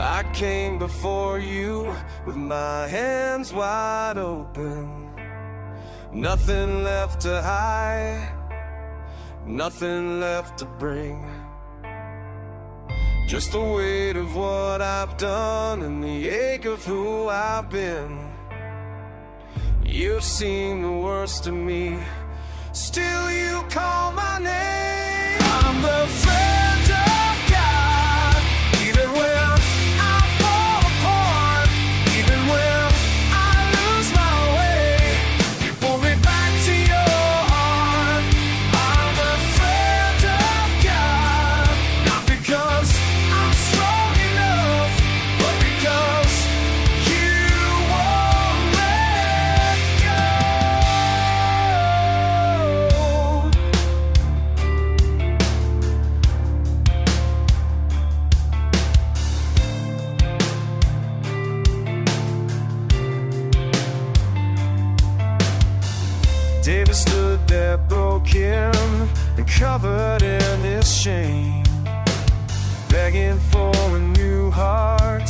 I came before you with my hands wide open, nothing left to hide, nothing left to bring. Just the weight of what I've done and the ache of who I've been. You've seen the worst of me, still you call my name. I'm the friend of God, even when I fall apart, even when I lose my way, you pull me back to your heart. I'm the friend of God, not because I'm strong enough, but because you won't let go. David stood there broken and covered in his shame, begging for a new heart.